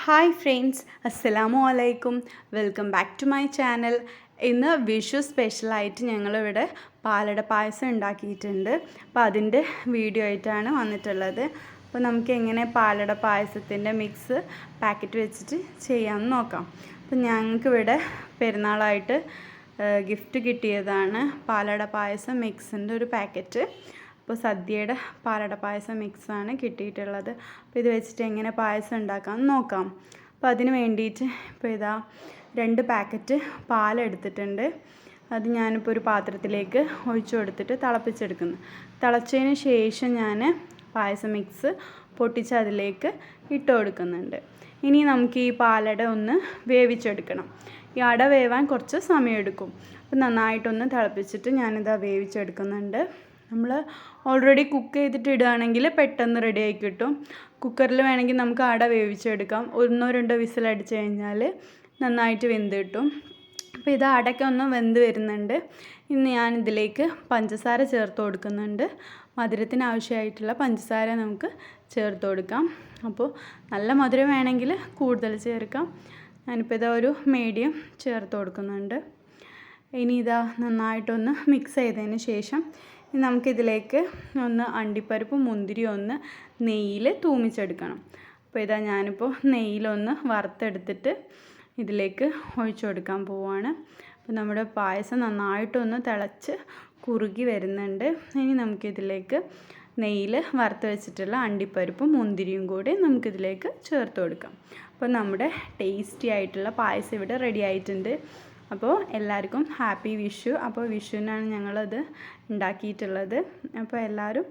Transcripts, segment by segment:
Hi friends, അസ്സലാമു അലൈക്കും. Welcome back to my channel. ഇന്ന് വിഷു സ്പെഷ്യലായിട്ട് ഞങ്ങളിവിടെ പാലട പായസം ഉണ്ടാക്കിയിട്ടുണ്ട്. അപ്പോൾ അതിൻ്റെ വീഡിയോ ആയിട്ടാണ് വന്നിട്ടുള്ളത്. അപ്പോൾ നമുക്ക് എങ്ങനെ പാലട പായസത്തിൻ്റെ മിക്സ് പാക്കറ്റ് വെച്ചിട്ട് ചെയ്യാമെന്ന് നോക്കാം. അപ്പോൾ ഞങ്ങൾക്കിവിടെ പെരുന്നാളായിട്ട് ഗിഫ്റ്റ് കിട്ടിയതാണ് പാലട പായസം മിക്സിൻ്റെ ഒരു പാക്കറ്റ്. അപ്പോൾ സദ്യയുടെ പാലട പായസം മിക്സാണ് കിട്ടിയിട്ടുള്ളത്. അപ്പോൾ ഇത് വെച്ചിട്ട് എങ്ങനെ പായസം ഉണ്ടാക്കാമെന്ന് നോക്കാം. അപ്പോൾ അതിന് വേണ്ടിയിട്ട് ഇപ്പോൾ ഇതാ 2 പാക്കറ്റ് പാലെടുത്തിട്ടുണ്ട്. അത് ഞാനിപ്പോൾ ഒരു പാത്രത്തിലേക്ക് ഒഴിച്ചു കൊടുത്തിട്ട് തിളപ്പിച്ചെടുക്കുന്നു. തിളച്ചതിന് ശേഷം ഞാൻ പായസം മിക്സ് പൊട്ടിച്ച് അതിലേക്ക് ഇട്ട് കൊടുക്കുന്നുണ്ട്. ഇനി നമുക്ക് ഈ പാലട ഒന്ന് വേവിച്ചെടുക്കണം. ഈ അട വേവാൻ കുറച്ച് സമയമെടുക്കും. അപ്പോൾ നന്നായിട്ടൊന്ന് തിളപ്പിച്ചിട്ട് ഞാനിതാ വേവിച്ചെടുക്കുന്നുണ്ട്. നമ്മൾ ഓൾറെഡി കുക്ക് ചെയ്തിട്ട് ഇടുകയാണെങ്കിൽ പെട്ടെന്ന് റെഡി ആയി കിട്ടും. കുക്കറിൽ വേണമെങ്കിൽ നമുക്ക് അട വേവിച്ചെടുക്കാം. 1-2 വിസിലടിച്ച് കഴിഞ്ഞാൽ നന്നായിട്ട് വെന്ത് കിട്ടും. അപ്പോൾ ഇത് അടയ്ക്ക് ഒന്ന് വെന്ത് വരുന്നുണ്ട്. ഇന്ന് ഞാൻ ഇതിലേക്ക് പഞ്ചസാര ചേർത്ത് കൊടുക്കുന്നുണ്ട്. മധുരത്തിന് ആവശ്യമായിട്ടുള്ള പഞ്ചസാര നമുക്ക് ചേർത്ത് കൊടുക്കാം. അപ്പോൾ നല്ല മധുരം വേണമെങ്കിൽ കൂടുതൽ ചേർക്കാം. ഞാനിപ്പോൾ ഇതാ ഒരു മീഡിയം ചേർത്ത് കൊടുക്കുന്നുണ്ട്. ഇനി ഇതാ നന്നായിട്ടൊന്ന് മിക്സ് ചെയ്തതിന് ശേഷം നമുക്കിതിലേക്ക് ഒന്ന് അണ്ടിപ്പരിപ്പും മുന്തിരിയും ഒന്ന് നെയ്യിൽ തൂമിച്ചെടുക്കണം. അപ്പോൾ ഇതാ ഞാനിപ്പോൾ നെയ്യിലൊന്ന് വറുത്തെടുത്തിട്ട് ഇതിലേക്ക് ഒഴിച്ചു കൊടുക്കാൻ പോവുകയാണ്. അപ്പോൾ നമ്മുടെ പായസം നന്നായിട്ടൊന്ന് തിളച്ച് കുറുകി വരുന്നുണ്ട്. ഇനി നമുക്കിതിലേക്ക് നെയ്യിൽ വറുത്ത് വെച്ചിട്ടുള്ള അണ്ടിപ്പരിപ്പും മുന്തിരിയും കൂടി നമുക്കിതിലേക്ക് ചേർത്ത് കൊടുക്കാം. അപ്പോൾ നമ്മുടെ ടേസ്റ്റി ആയിട്ടുള്ള പായസം ഇവിടെ റെഡി ആയിട്ടുണ്ട്. അപ്പോൾ എല്ലാവർക്കും ഹാപ്പി വിഷു. അപ്പോൾ വിഷുവിനാണ് ഞങ്ങളത് ഉണ്ടാക്കിയിട്ടുള്ളത്. അപ്പോൾ എല്ലാവരും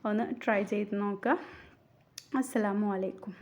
ഒന്ന് ട്രൈ ചെയ്ത് നോക്കുക. അസ്സലാമു അലൈക്കും.